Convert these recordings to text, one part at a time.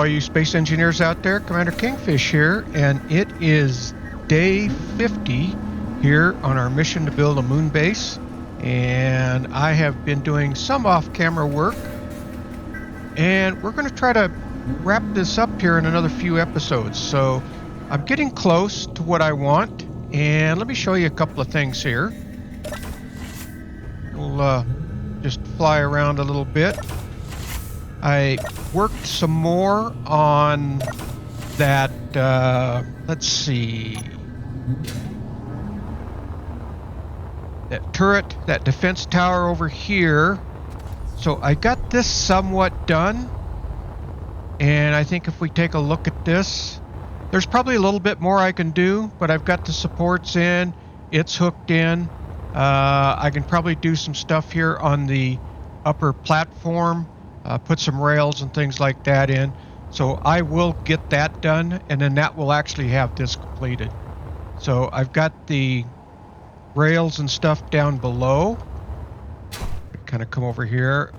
all you space engineers out there, Commander Kingfish here, and it is day 50 here on our mission to build a moon base. And I have been doing some off-camera work, and we're going to try to wrap this up here in another few episodes. So I'm getting close to what I want, and let me show you a couple of things here. We'll just fly around a little bit. I worked some more on that, let's see, that turret, that defense tower over here. So I got this somewhat done, and I think if we take a look at this, there's probably a little bit more I can do, but I've got the supports in, it's hooked in. I can probably do some stuff here on the upper platform. Put some rails and things like that in. So I will get that done, and then that will actually have this completed. So I've got the rails and stuff down below. Kind of come over here.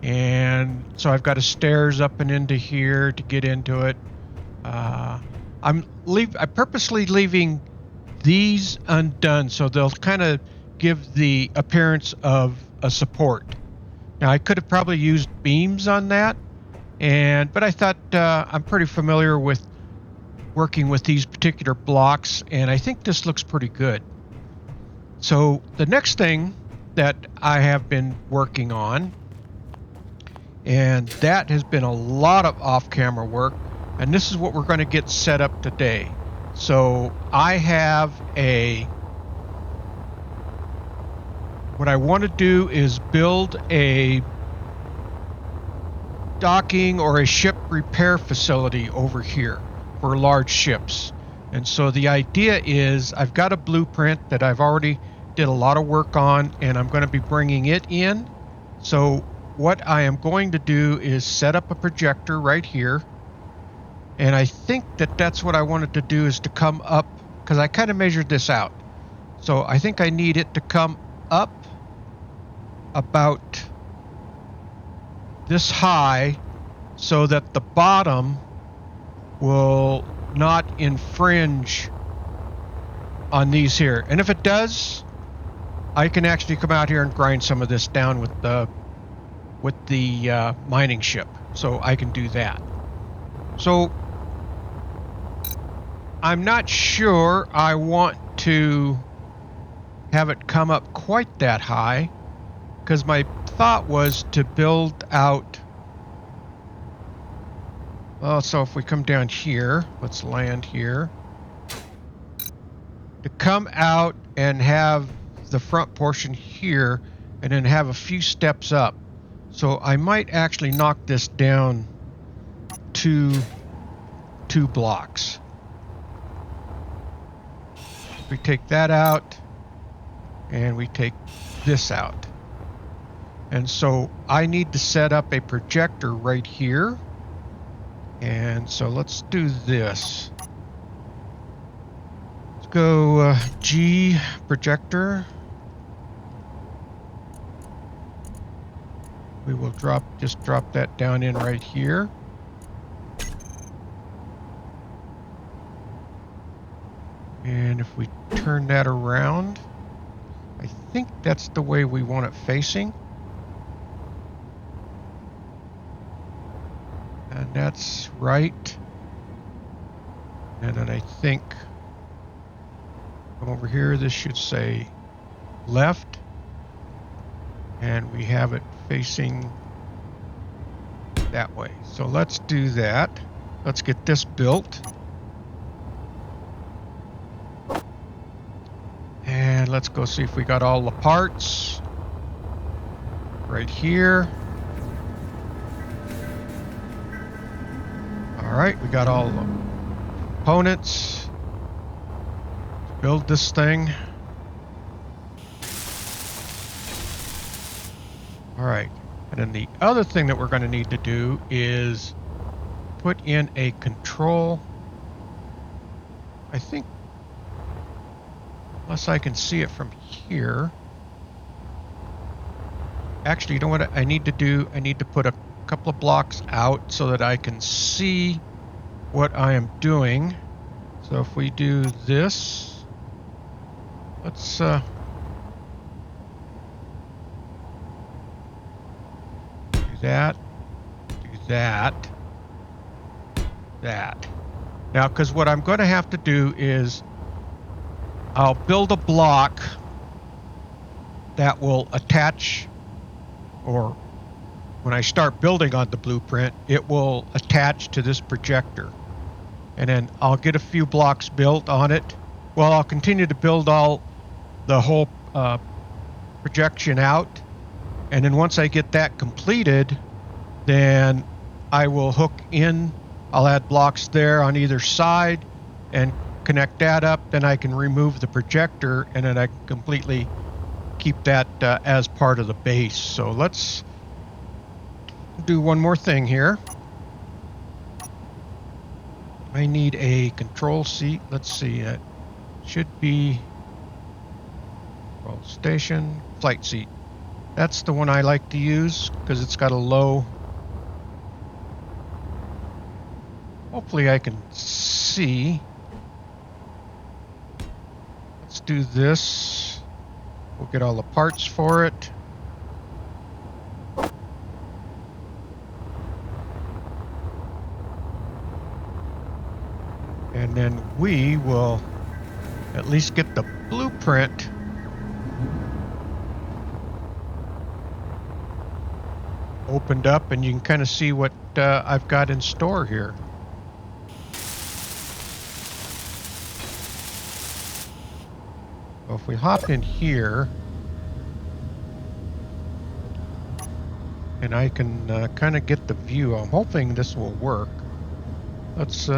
And so I've got a stairs up and into here to get into it. I'm purposely leaving these undone so they'll kind of give the appearance of a support. Now, I could have probably used beams on that, but I thought I'm pretty familiar with working with these particular blocks, and I think this looks pretty good. So the next thing that I have been working on, and that has been a lot of off-camera work, and this is what we're going to get set up today. So I have what I want to do is build a docking or a ship repair facility over here for large ships. And so the idea is I've got a blueprint that I've already did a lot of work on, and I'm going to be bringing it in. So what I am going to do is set up a projector right here. And I think that that's what I wanted to do, is to come up, because I kind of measured this out. So I think I need it to come up about this high so that the bottom will not infringe on these here. And if it does, I can actually come out here and grind some of this down with the mining ship. So I can do that. So I'm not sure I want to have it come up quite that high, because my thought was to build out, well, so if we come down here, let's land here, to come out and have the front portion here and then have a few steps up. So I might actually knock this down to 2 blocks. We take that out and we take this out. And so I need to set up a projector right here. And so let's do this. Let's go G projector. We will just drop that down in right here. And if we turn that around, I think that's the way we want it facing. And that's right. And then I think come over here, this should say left. And we have it facing that way. So let's do that. Let's get this built. And let's go see if we got all the parts right here. All right, we got all the components. Let's build this thing. All right, and then the other thing that we're going to need to do is put in a control. I think, unless I can see it from here. Actually, you know what I need to do? I need to put a couple of blocks out so that I can see what I am doing. So if we do this, let's do that, do that, that. Now, because what I'm going to have to do is I'll build a block that will attach, or when I start building on the blueprint, it will attach to this projector. And then I'll get a few blocks built on it. Well, I'll continue to build the whole projection out. And then once I get that completed, then I will hook in, I'll add blocks there on either side and connect that up. Then I can remove the projector, and then I can completely keep that as part of the base. So let's do one more thing here. I need a control seat. Let's see, it should be control station, flight seat. That's the one I like to use because it's got a low. Hopefully I can see. Let's do this. We'll get all the parts for it. And then we will at least get the blueprint opened up, and you can kind of see what I've got in store here. So if we hop in here, and I can kind of get the view. I'm hoping this will work. Let's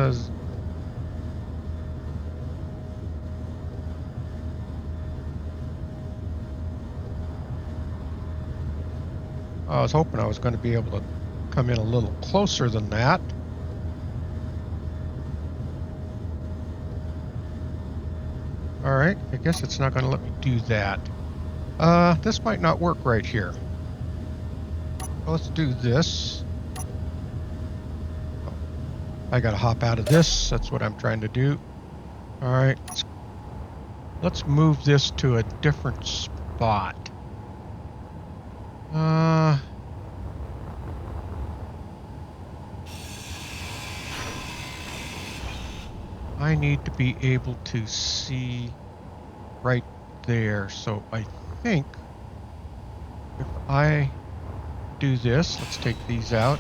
I was hoping I was going to be able to come in a little closer than that. All right, I guess it's not going to let me do that. This might not work right here. Well, let's do this. Oh, I got to hop out of this. That's what I'm trying to do. All right, let's move this to a different spot. I need to be able to see right there. So I think if I do this, let's take these out.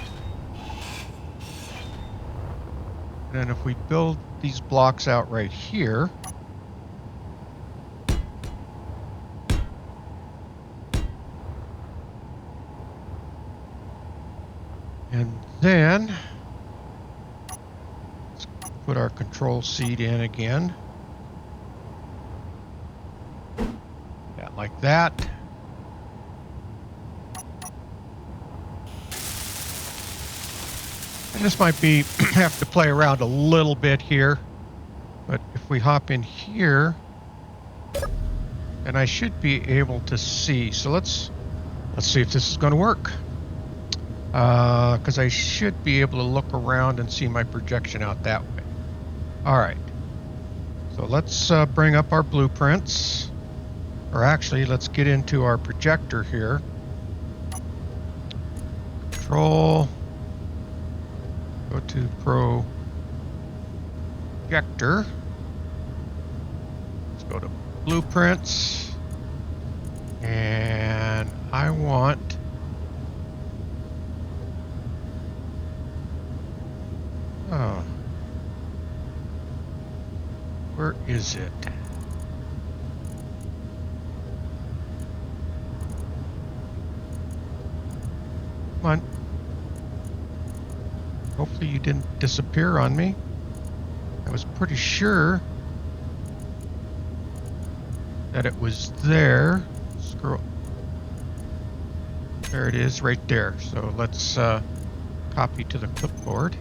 And then if we build these blocks out right here, and then let's put our control seat in again. Yeah, like that. And this might be, have to play around a little bit here. But if we hop in here, then I should be able to see. So let's see if this is going to work. Because I should be able to look around and see my projection out that way. All right. So let's bring up our blueprints. Or actually, let's get into our projector here. Control. Go to projector. Let's go to blueprints. And I want... Oh. Where is it? Come on. Hopefully you didn't disappear on me. I was pretty sure that it was there. Scroll. There it is, right there. So let's copy to the clipboard.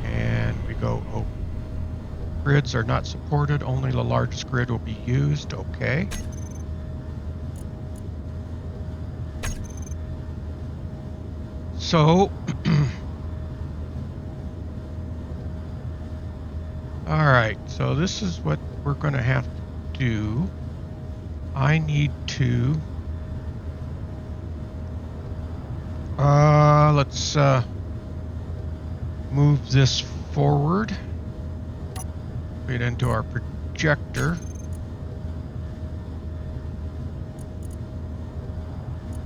And we go, oh, grids are not supported. Only the largest grid will be used. Okay. So, all right, so this is what we're going to have to do. I need to, let's move this forward, put it into our projector.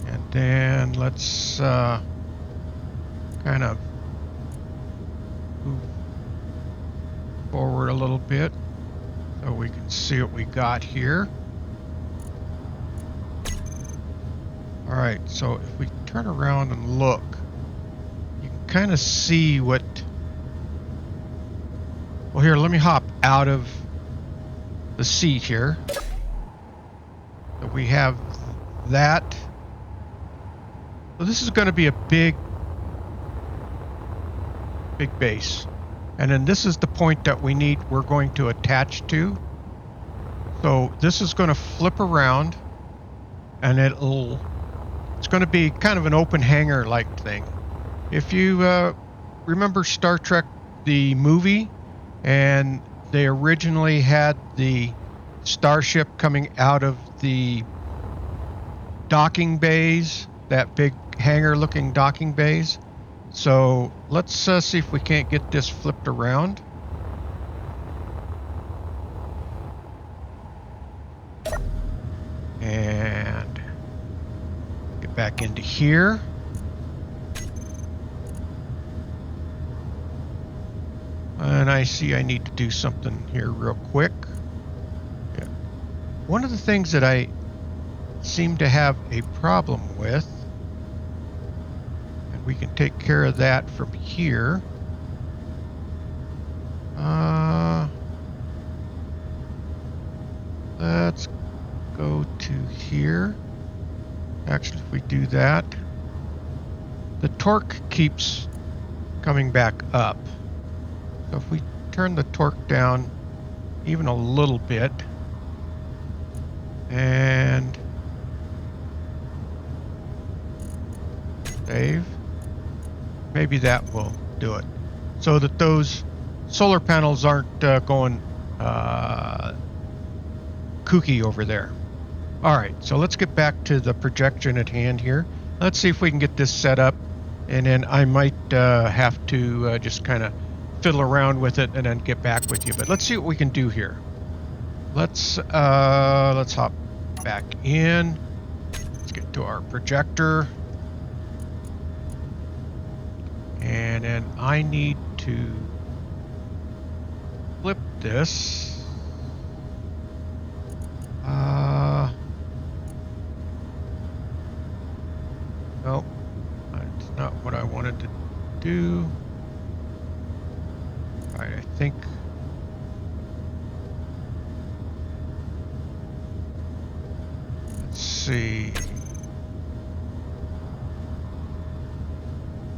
And then let's kind of move forward a little bit so we can see what we got here. All right, so if we turn around and look, you can kind of see what... Well, here, let me hop out of the seat here. So we have that. So this is going to be a big base. And then this is the point that we're going to attach to. So this is going to flip around, and it's going to be kind of an open hangar like thing. If you remember Star Trek the movie, and they originally had the starship coming out of the docking bays, that big hangar looking docking bays. So let's see if we can't get this flipped around. And get back into here. And I see I need to do something here real quick. Yeah. One of the things that I seem to have a problem with, and we can take care of that from here. Let's go to here. Actually, if we do that, the torque keeps coming back up. So if we turn the torque down even a little bit, and save, maybe that will do it, so that those solar panels aren't going kooky over there. All right, so let's get back to the projection at hand here. Let's see if we can get this set up, and then I might have to just kind of fiddle around with it and then get back with you. But let's see what we can do here. Let's hop back in. Let's get to our projector. And then I need to flip this. Nope, that's not what I wanted to do. All right, I think let's see.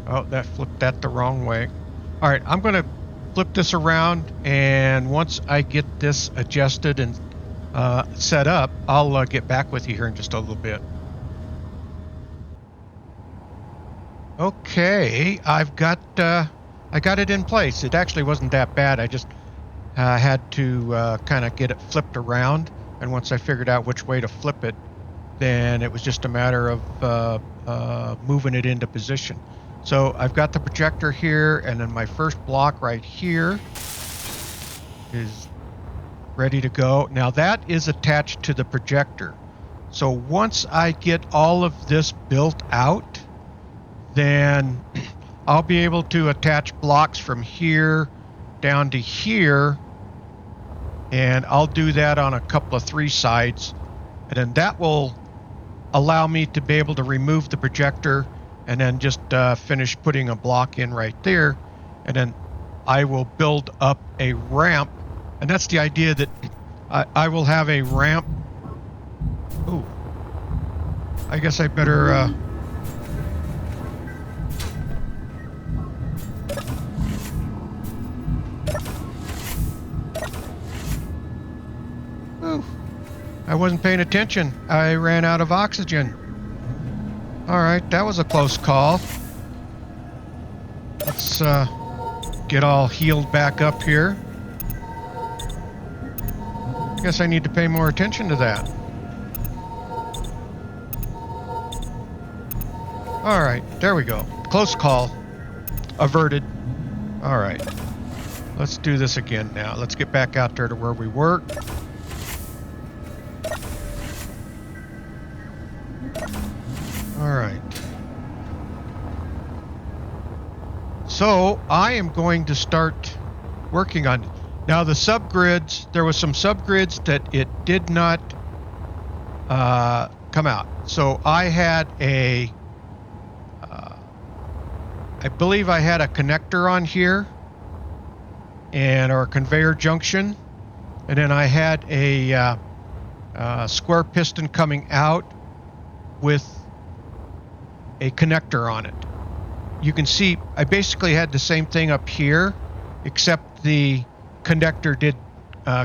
Oh, that flipped that the wrong way. All right, I'm going to flip this around, and once I get this adjusted and set up, I'll get back with you here in just a little bit. Okay, I got it in place. It actually wasn't that bad. I just had to kind of get it flipped around, and once I figured out which way to flip it, then it was just a matter of moving it into position. So I've got the projector here, and then my first block right here is ready to go. Now that is attached to the projector. So once I get all of this built out, then I'll be able to attach blocks from here down to here, and I'll do that on a couple of 3 sides, and then that will allow me to be able to remove the projector and then just finish putting a block in right there, and then I will build up a ramp, and that's the idea, that I will have a ramp. Ooh, I guess I better I wasn't paying attention. I ran out of oxygen. All right, that was a close call. Let's get all healed back up here. Guess I need to pay more attention to that. All right, there we go. Close call. Averted. All right. Let's do this again now. Let's get back out there to where we were. All right. So I am going to start working on now the subgrids. There was some subgrids that it did not come out. So I had a, I believe I had a connector on here and or a conveyor junction, and then I had a square piston coming out with a connector on it. You can see I basically had the same thing up here, except the connector did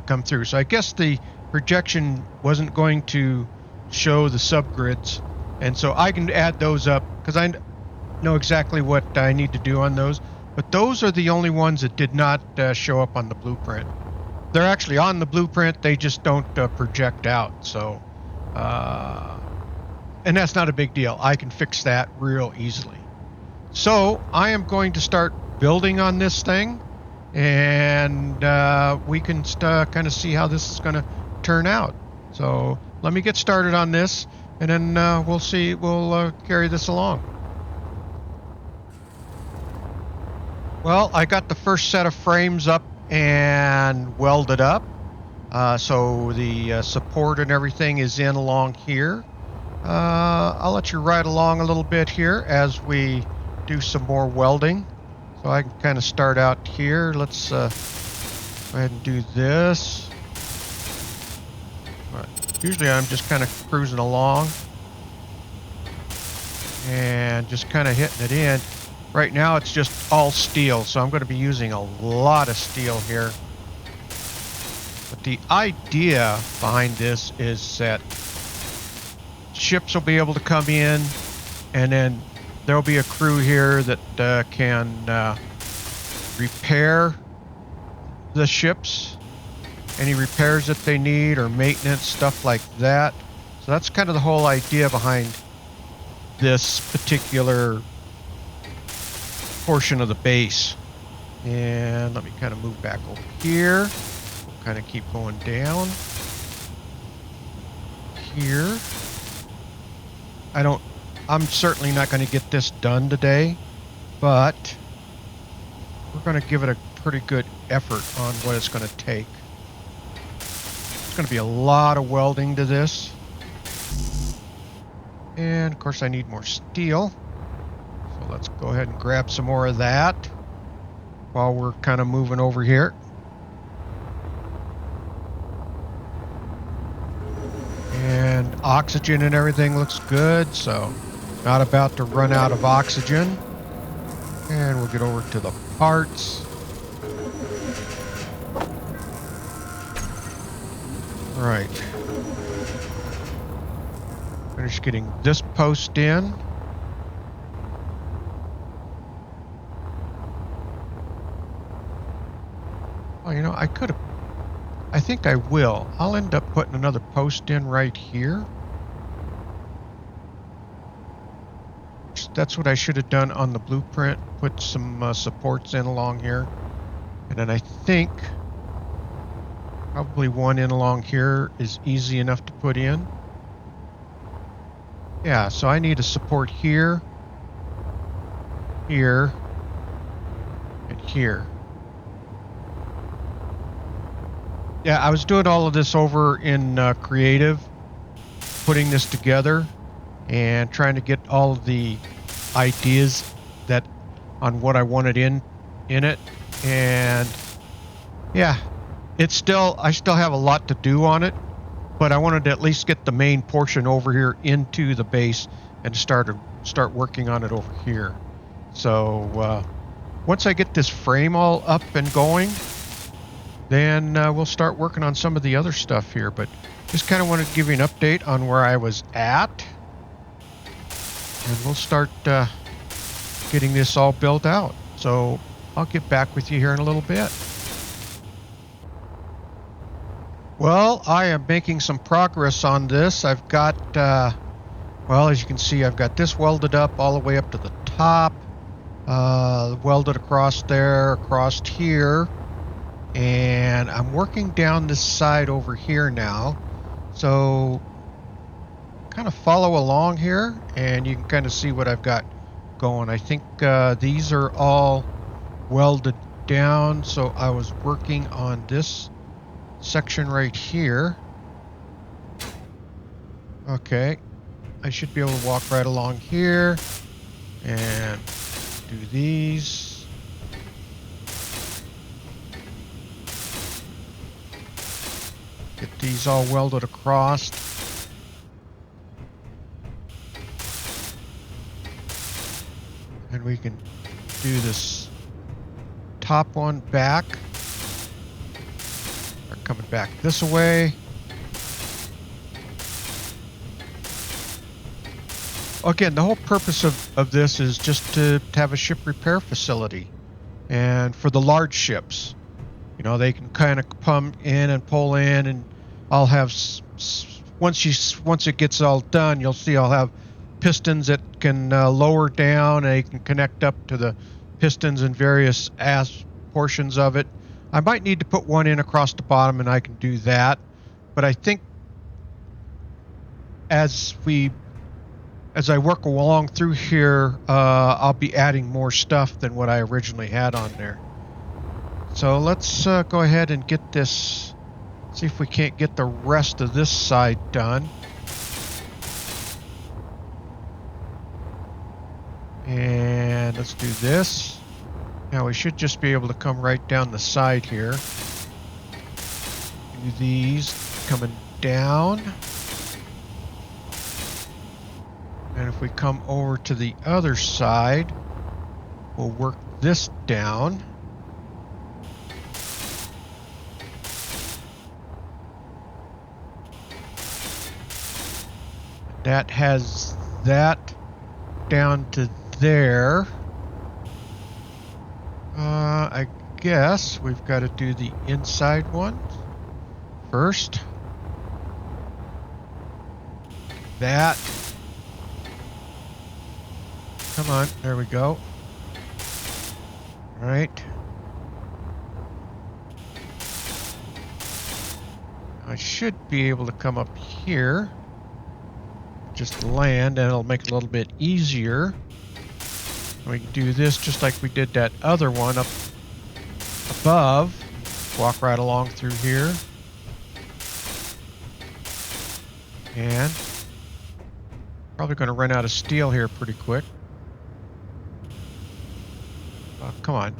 come through. So I guess the projection wasn't going to show the subgrids, and so I can add those up because I know exactly what I need to do on those. But those are the only ones that did not show up on the blueprint. They're actually on the blueprint, they just don't project out. So, and that's not a big deal. I can fix that real easily. So I am going to start building on this thing, and we can kind of see how this is going to turn out. So let me get started on this, and then we'll see. We'll carry this along. Well, I got the first set of frames up and welded up. So the support and everything is in along here. I'll let you ride along a little bit here as we do some more welding. So I can kind of start out here. Let's go ahead and do this. Usually I'm just kind of cruising along and just kind of hitting it in. Right now it's just all steel, so I'm going to be using a lot of steel here. But the idea behind this is that ships will be able to come in, and then there'll be a crew here that can repair the ships, any repairs that they need or maintenance, stuff like that. So that's kind of the whole idea behind this particular portion of the base. And let me kind of move back over here. We'll kind of keep going down here. I'm certainly not going to get this done today, but we're going to give it a pretty good effort on what it's going to take. It's going to be a lot of welding to this. And of course I need more steel. So let's go ahead and grab some more of that while we're kind of moving over here. And oxygen and everything looks good, so not about to run out of oxygen. And we'll get over to the parts. All right. Finish getting this post in. Oh, you know, I could have. I think I will. I'll end up putting another post in right here. That's what I should have done on the blueprint. Put some supports in along here. And then I think probably one in along here is easy enough to put in. Yeah, so I need a support here, here, and here. Yeah, I was doing all of this over in Creative, putting this together and trying to get all of the ideas that on what I wanted in it. And yeah, I still have a lot to do on it, but I wanted to at least get the main portion over here into the base and start working on it over here. So once I get this frame all up and going, then we'll start working on some of the other stuff here. But just kind of wanted to give you an update on where I was at, and we'll start getting this all built out. So I'll get back with you here in a little bit. Well, I am making some progress on this. I've got, well, as you can see, I've got this welded up all the way up to the top, welded across there, across here, and I'm working down this side over here now. So kind of follow along here, and you can kind of see what I've got going. I think these are all welded down, so I was working on this section right here. Okay, I should be able to walk right along here and do these. Get these all welded across. And we can do this top one back. Are coming back this way. Again, the whole purpose of this is just to have a ship repair facility. And for the large ships, you know, they can kind of come in and pull in, and I'll have, once it gets all done, you'll see I'll have pistons that can lower down, and they can connect up to the pistons in various portions of it. I might need to put one in across the bottom, and I can do that. But I think as I work along through here, I'll be adding more stuff than what I originally had on there. So let's go ahead and get this, see if we can't get the rest of this side done. And let's do this. Now we should just be able to come right down the side here. Do these coming down. And if we come over to the other side, we'll work this down. That has that down to there. I guess we've got to do the inside one first. That. Come on, there we go. All right. I should be able to come up here. Just land, and it'll make it a little bit easier. We can do this just like we did that other one up above. Walk right along through here. And probably going to run out of steel here pretty quick. Oh, come on.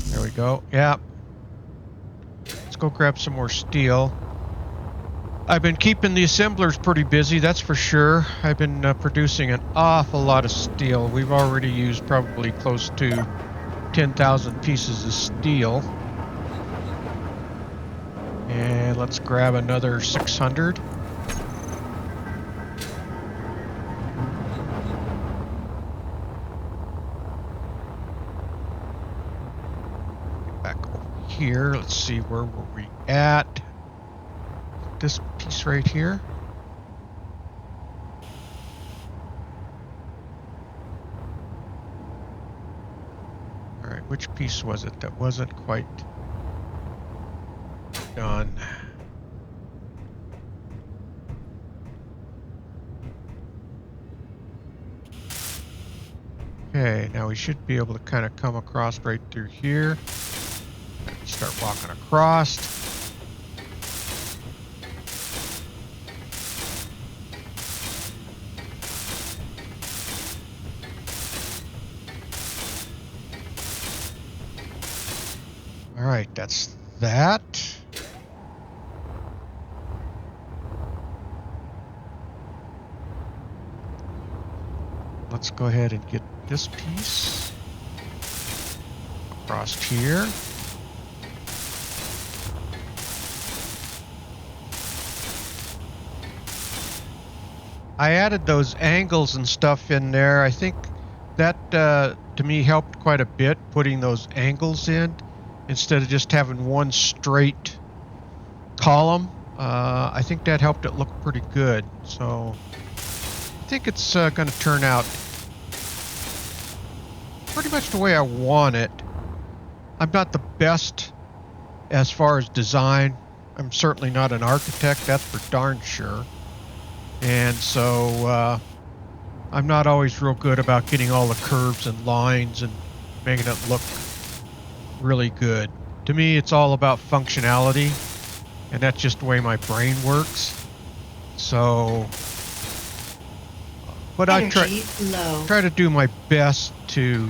There we go. Yeah. Let's go grab some more steel. I've been keeping the assemblers pretty busy, that's for sure. I've been producing an awful lot of steel. We've already used probably close to 10,000 pieces of steel. And let's grab another 600. Back over here, let's see, where were we at? This piece right here. All right, which piece was it that wasn't quite done? Okay, now we should be able to kind of come across right through here. Start walking across. All right, that's that. Let's go ahead and get this piece across here. I added those angles and stuff in there. I think that to me helped quite a bit, putting those angles in instead of just having one straight column. I think that helped it look pretty good. So I think it's going to turn out pretty much the way I want it. I'm not the best as far as design. I'm certainly not an architect, that's for darn sure. And so I'm not always real good about getting all the curves and lines and making it look really good. To me, it's all about functionality, and that's just the way my brain works. So, but I try to do my best to.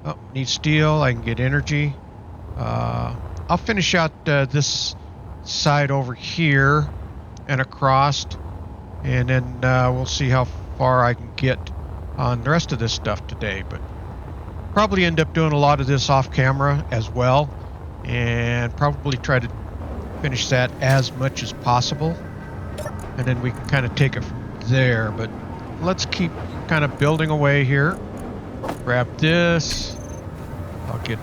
Oh, need steel. I can get energy. I'll finish out this side over here and across, and then we'll see how far I can get on the rest of this stuff today. But probably end up doing a lot of this off camera as well, and probably try to finish that as much as possible, and then we can kind of take it from there. But let's keep kind of building away here. Grab this. I'll get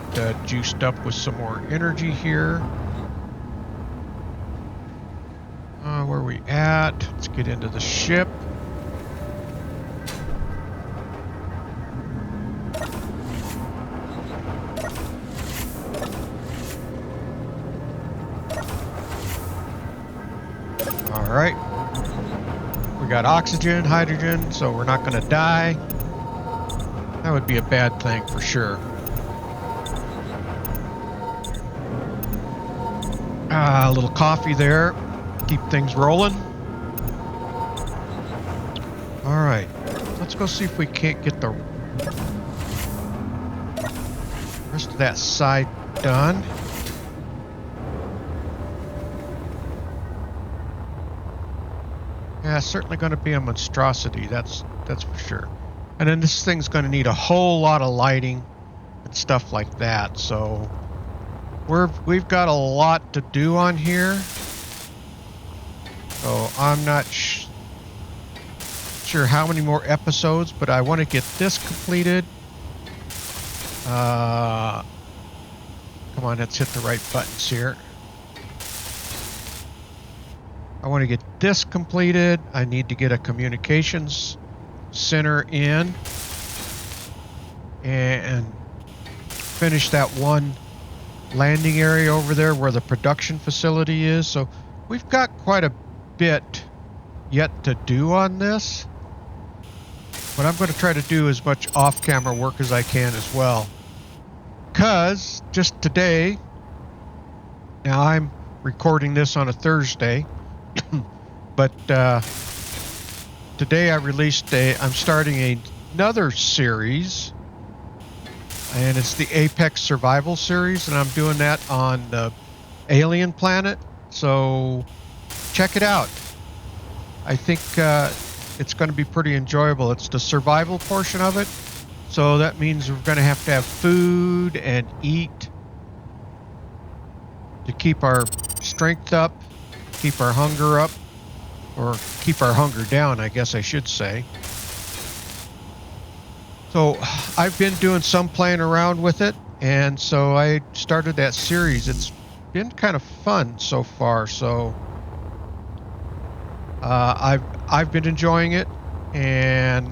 juiced up with some more energy here. Where are we at? Let's get into the ship. All right. We got oxygen, hydrogen, so we're not going to die. That would be a bad thing for sure. A little coffee there. Keep things rolling. All right. Let's go see if we can't get the rest of that side done. Yeah, certainly going to be a monstrosity. That's for sure. And then this thing's going to need a whole lot of lighting and stuff like that. So we've got a lot to do on here. So I'm not sure how many more episodes, but I want to get this completed. Come on, let's hit the right buttons here. I want to get this completed. I need to get a communications center in and finish that one landing area over there where the production facility is. So we've got quite a bit yet to do on this, but I'm going to try to do as much off-camera work as I can as well, because just today, now I'm recording this on a Thursday, but today I'm starting another series, and it's the Apex Survival series, and I'm doing that on the alien planet. So check it out. I think it's going to be pretty enjoyable. It's the survival portion of it, so that means we're going to have food and eat to keep our strength up, keep our hunger up, or keep our hunger down, I guess I should say. So I've been doing some playing around with it, and so I started that series. It's been kind of fun so far, so I've been enjoying it, and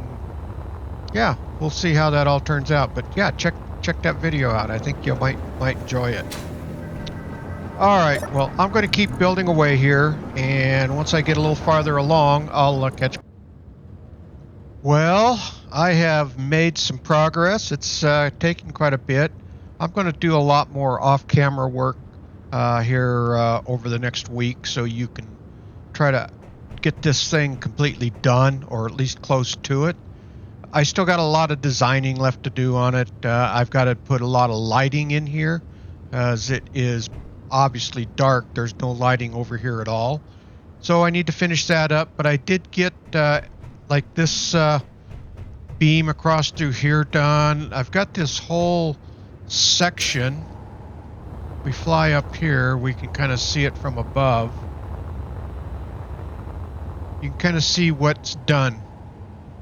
yeah, we'll see how that all turns out. But yeah, check that video out. I think you might enjoy it. All right, well, I'm going to keep building away here, and once I get a little farther along, I'll catch. Well, I have made some progress. It's taken quite a bit. I'm going to do a lot more off-camera work here over the next week, so you can try to get this thing completely done, or at least close to it. I still got a lot of designing left to do on it. I've got to put a lot of lighting in here, as it is obviously dark. There's no lighting over here at all, so I need to finish that up. But I did get like this beam across through here done. I've got this whole section. We fly up here, we can kind of see it from above. You can kind of see what's done.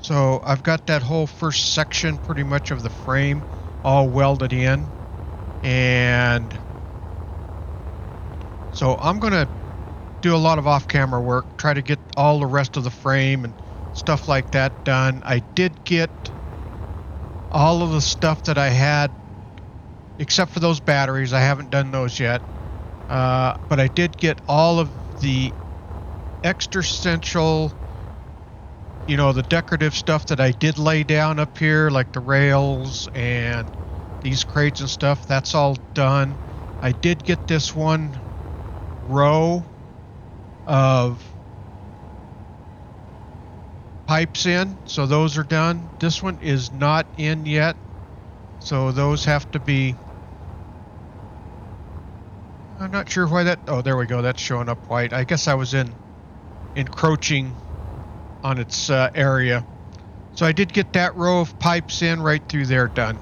So I've got that whole first section pretty much of the frame all welded in, and so I'm going to do a lot of off-camera work, try to get all the rest of the frame and stuff like that done. I did get all of the stuff that I had, except for those batteries. I haven't done those yet, but I did get all of the extra essential, you know, the decorative stuff that I did lay down up here, like the rails and these crates and stuff. That's all done. I did get this one row of pipes in, so those are done. This one is not in yet, so those have to be, I'm not sure why that, oh, there we go, that's showing up white. I guess I was encroaching on its area. So I did get that row of pipes in right through there done.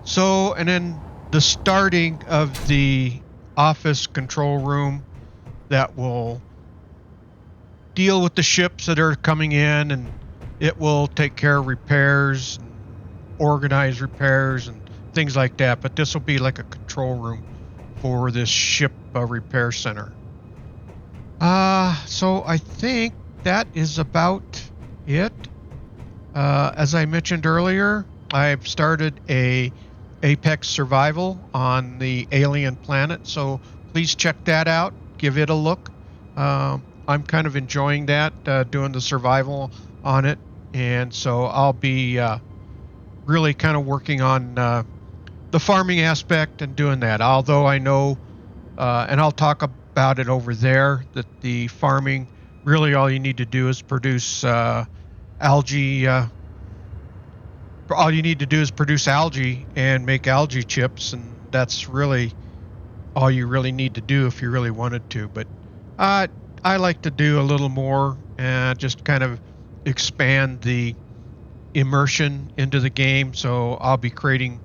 So, and then the starting of the office control room that will deal with the ships that are coming in, and it will take care of repairs, and organize repairs and things like that. But this will be like a control room for this ship repair center. So I think that is about it. As I mentioned earlier, I've started a Apex Survival on the alien planet, so please check that out. Give it a look. I'm kind of enjoying that, doing the survival on it, and so I'll be really kind of working on the farming aspect and doing that. Although I know, and I'll talk about it over there, that the farming, really all you need to do is produce algae. All you need to do is produce algae and make algae chips, and that's really all you really need to do if you really wanted to. But I like to do a little more and just kind of expand the immersion into the game. So I'll be creating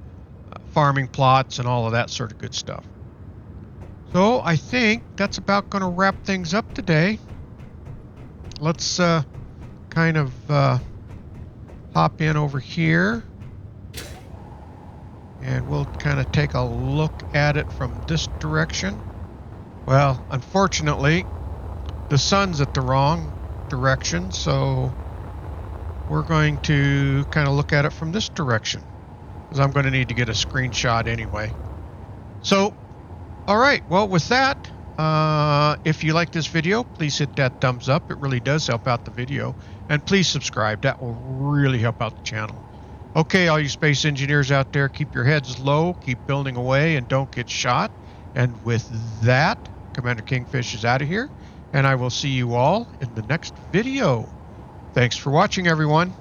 farming plots and all of that sort of good stuff. So I think that's about going to wrap things up today. Let's kind of hop in over here, and we'll kind of take a look at it from this direction. Well, unfortunately, the sun's at the wrong direction, so we're going to kind of look at it from this direction, because I'm going to need to get a screenshot anyway. So, all right, well, with that, if you like this video, please hit that thumbs up. It really does help out the video. And please subscribe. That will really help out the channel. Okay, all you space engineers out there, keep your heads low, keep building away, and don't get shot. And with that, Commander Kingfish is out of here, and I will see you all in the next video. Thanks for watching, everyone.